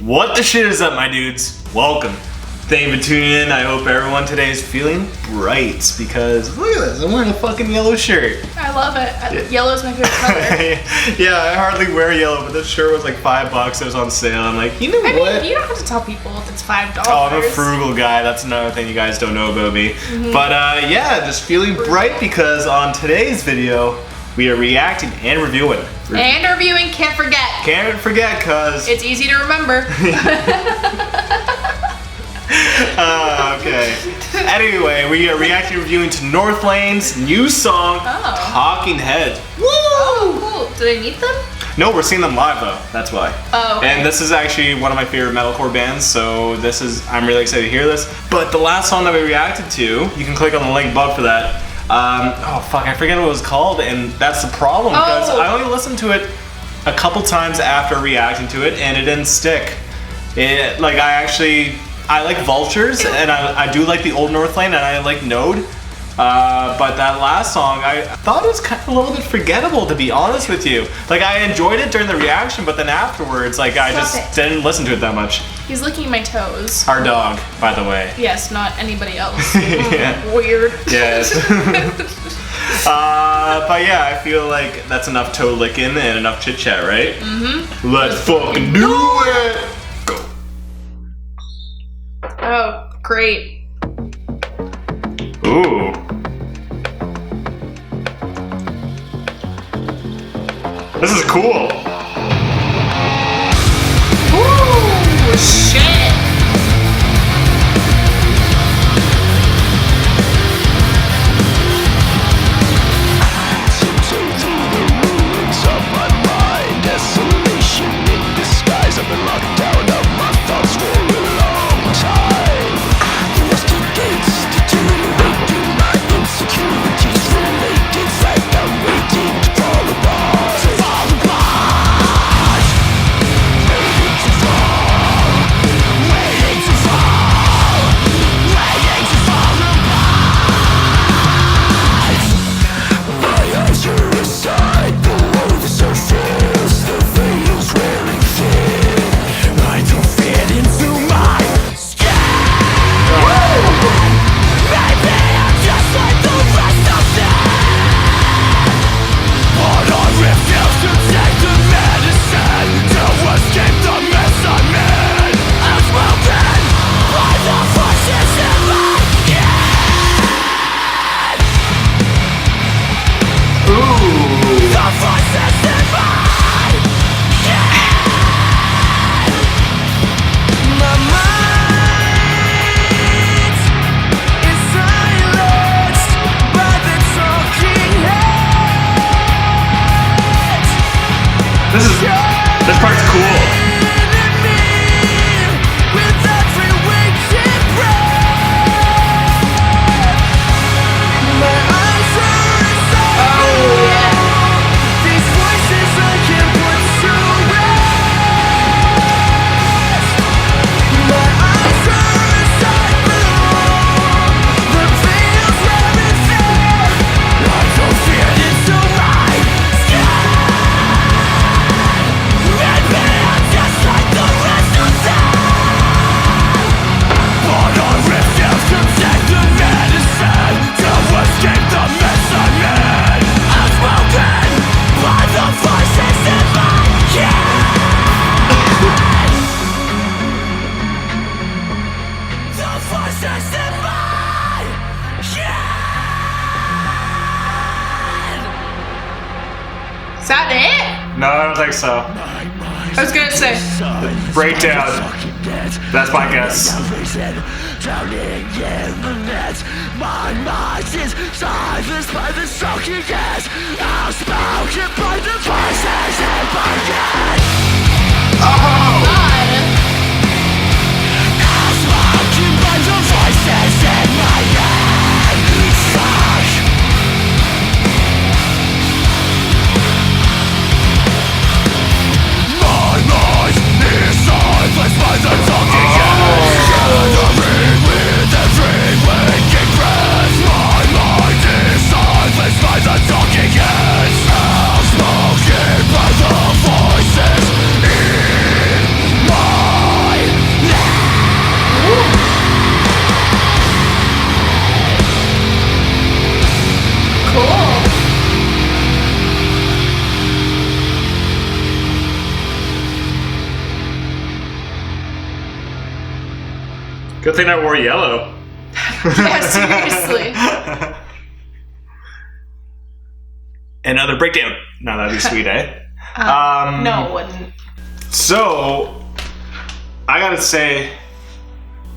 What the shit is up, my dudes? Welcome. Thank you for tuning in. I hope everyone today is feeling bright because look at this, I'm wearing a fucking yellow shirt. I love it. Yeah. Yellow's my favorite color. Yeah, I hardly wear yellow, but this shirt was like $5. It was on sale. I'm like, you know what? I mean, you don't have to tell people if it's $5. Oh, I'm a frugal guy. That's another thing you guys don't know about me. But yeah, just feeling bright because on today's video, we are reacting and reviewing. And reviewing, can't forget. Can't forget, cause it's easy to remember. Okay. Anyway, we are reacting and reviewing to Northlane's new song, Talking Heads. Woo! Oh, cool. Did I meet them? No, we're seeing them live though. That's why. Oh, okay. And this is actually one of my favorite metalcore bands, so I'm really excited to hear this. But the last song that we reacted to, you can click on the link above for that. Oh fuck, I forget what it was called, and that's the problem because I only listened to it a couple times after reacting to it, and it didn't stick. I like Vultures, and I do like the old Northlane, and I like Node. But that last song, I thought it was kind of a little bit forgettable, to be honest with you. Like, I enjoyed it during the reaction, but then afterwards, like, I just didn't listen to it that much. He's licking my toes. Our dog, by the way. Yes, not anybody else. Yeah. Weird. Yes. But yeah, I feel like that's enough toe licking and enough chit chat, right? Mm-hmm. Let's fucking do it! Go. Oh, great. Ooh. This is cool. Ooh, shit. This part's cool. Is that it? No, I don't think so. I was gonna say. Breakdown. That's my guess. My mind is silenced by the soaking gas. Outspoken by the voices in my head. Oh! Outspoken by the voices in my head. Fuck. My mind is silenced by the talking heads. Gathering with every waking breath. My mind is silenced by the talking heads. Outspoken by the voices in Good thing I wore yellow. Yeah, seriously. Another breakdown. No, that'd be sweet, eh? No, it wouldn't. So, I gotta say,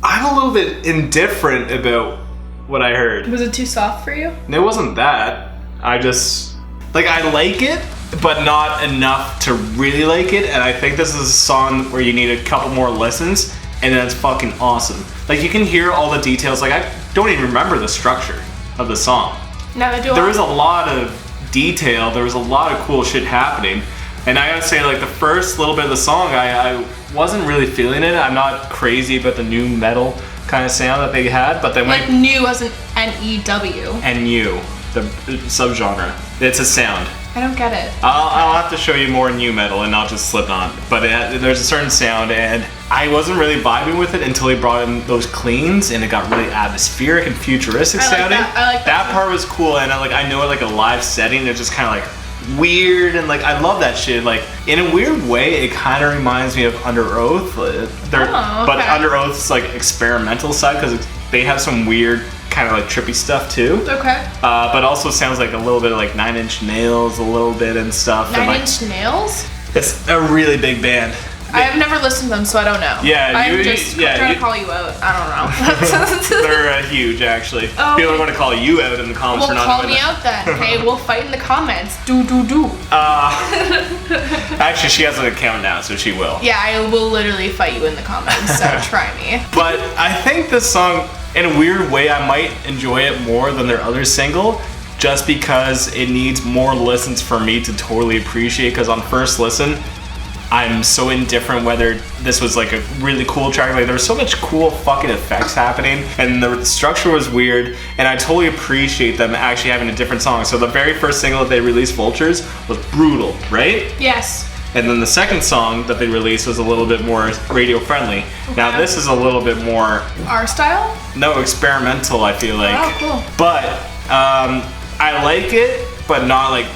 I'm a little bit indifferent about what I heard. Was it too soft for you? It wasn't that. I just, like, I like it, but not enough to really like it. And I think this is a song where you need a couple more listens, and then it's fucking awesome. Like, you can hear all the details. Like, I don't even remember the structure of the song. Neither do I. There was a lot of detail. There was a lot of cool shit happening. And I gotta say, like, the first little bit of the song, I wasn't really feeling it. I'm not crazy about the new metal kind of sound that they had, but then like new as an N-E-W. NU, the subgenre. It's a sound. I don't get it. I'll have to show you more new metal and not just Slipknot. But there's a certain sound, and I wasn't really vibing with it until he brought in those cleans, and it got really atmospheric and futuristic sounding. I like that part was cool, and I know it like a live setting. It's just kind of like weird, and like I love that shit. Like in a weird way, it kind of reminds me of Under Oath. But Under Oath's like experimental side, because they have some weird kind of like trippy stuff too. Okay. But also sounds like a little bit of like Nine Inch Nails, a little bit and stuff. Nine Inch Nails? It's a really big band. I have never listened to them, so I don't know. Yeah, I'm just trying to call you out. I don't know. They're huge, actually. Oh, people are going to call you out in the comments for not call doing me out then. Okay, we'll fight in the comments. Do. Actually, she has an account now, so she will. Yeah, I will literally fight you in the comments. So try me. But I think this song, in a weird way, I might enjoy it more than their other single, just because it needs more listens for me to totally appreciate. Because on first listen, I'm so indifferent whether this was like a really cool track. Like there was so much cool fucking effects happening, and the structure was weird, and I totally appreciate them actually having a different song. So the very first single that they released, Vultures, was brutal, right? Yes. And then the second song that they released was a little bit more radio friendly. Okay. Now this is a little bit more our style? No, experimental, I feel like. Oh, cool. But I like it, but not like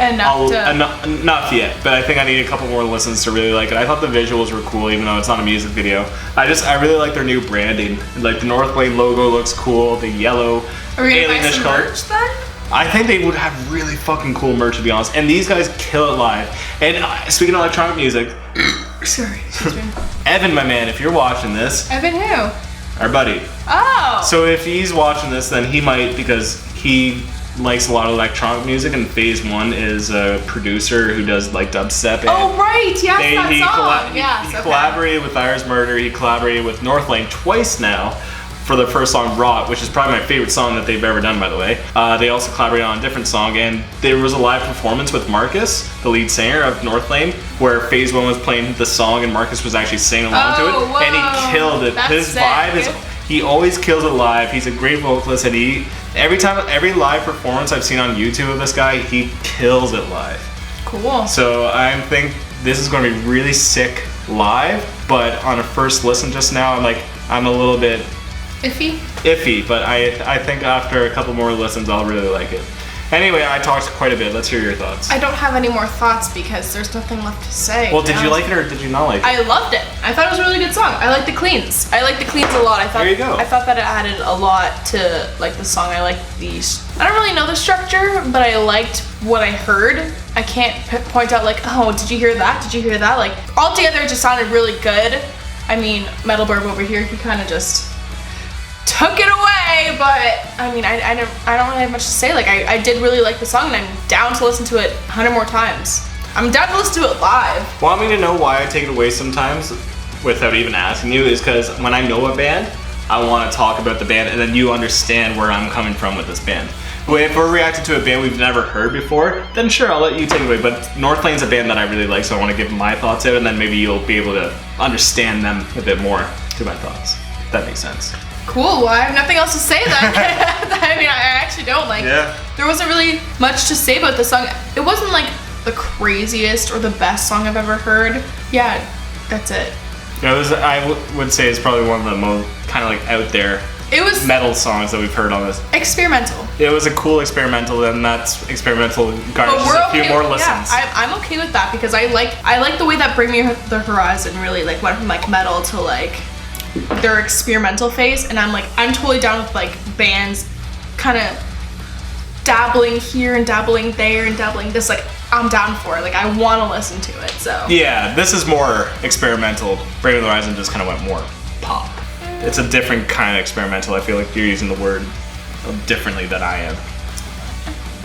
enough yet, but I think I need a couple more listens to really like it. I thought the visuals were cool, even though it's not a music video. I really like their new branding. Like the Northlane logo looks cool, the yellow alienish color. Merch then? I think they would have really fucking cool merch, to be honest. And these guys kill it live. And speaking of electronic music, sorry, excuse me. Evan, my man, if you're watching this, Evan who? Our buddy. Oh. So if he's watching this, then he might, because he likes a lot of electronic music, and Phase One is a producer who does like dubstep. Oh right, yes, that song. He collaborated with Iris Murder. He collaborated with Northlane twice now for their first song, Rot, which is probably my favorite song that they've ever done, by the way. They also collaborated on a different song, and there was a live performance with Marcus, the lead singer of Northlane, where Phase One was playing the song and Marcus was actually singing along to it, whoa. and he killed it. That's His sick. vibe is, he always kills it live. He's a great vocalist, and every live performance I've seen on YouTube of this guy, he kills it live. Cool. So I think this is going to be really sick live, but on a first listen just now, I'm a little bit iffy, but I think after a couple more listens, I'll really like it. Anyway, I talked quite a bit. Let's hear your thoughts. I don't have any more thoughts because there's nothing left to say. Well, did you like it or did you not like it? I loved it. I thought it was a really good song. I like the cleans. I like the cleans a lot. There you go. I thought that it added a lot to like the song. I liked these. I don't really know the structure, but I liked what I heard. I can't point out like, oh, did you hear that? Did you hear that? Like altogether, it just sounded really good. I mean, METALBIRB over here, he kind of just took it away, but I mean, I don't really have much to say. Like, I did really like the song, and I'm down to listen to it 100 more times. I'm down to listen to it live. Want me to know why I take it away sometimes without even asking you? Is because when I know a band, I want to talk about the band, and then you understand where I'm coming from with this band. If we're reacting to a band we've never heard before, then sure, I'll let you take it away. But Northlane's a band that I really like, so I want to give my thoughts out, and then maybe you'll be able to understand them a bit more to my thoughts. If that makes sense. Cool, well, I have nothing else to say then. I mean, I actually don't. There wasn't really much to say about the song. It wasn't like the craziest or the best song I've ever heard. Yeah, that's it. I would say it's probably one of the most kind of like out there metal songs that we've heard on this. Experimental. It was a cool experimental, and that's experimental garnishes a few more listens. Yeah, I'm okay with that because I like the way that Bring Me the Horizon really like went from like metal to like their experimental phase, and I'm totally down with like bands kind of dabbling here and dabbling there and dabbling this. Like, I'm down for it. Like, I want to listen to it. So yeah, this is more experimental. Bring Me the Horizon just kind of went more pop. It's a different kind of experimental. I feel like you're using the word differently than I am.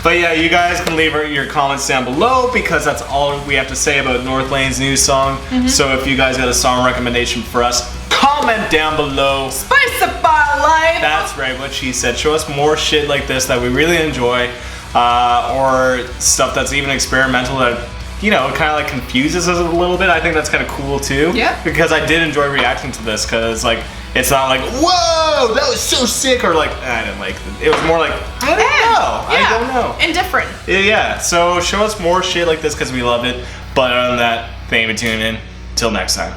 But yeah, you guys can leave your comments down below because that's all we have to say about Northlane's new song. So if you guys got a song recommendation for us, comment down below. Spice up our life. That's right, what she said. Show us more shit like this that we really enjoy, or stuff that's even experimental that, you know, kind of like confuses us a little bit. I think that's kind of cool too. Yeah. Because I did enjoy reacting to this because like it's not like, whoa, that was so sick, or like, I didn't like it. It was more like, I don't know. Yeah. I don't know. Indifferent. Yeah, so show us more shit like this because we love it. But other than that, thank you for tuning in. Till next time.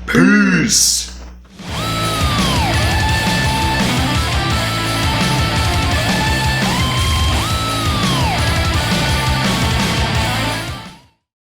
Peace.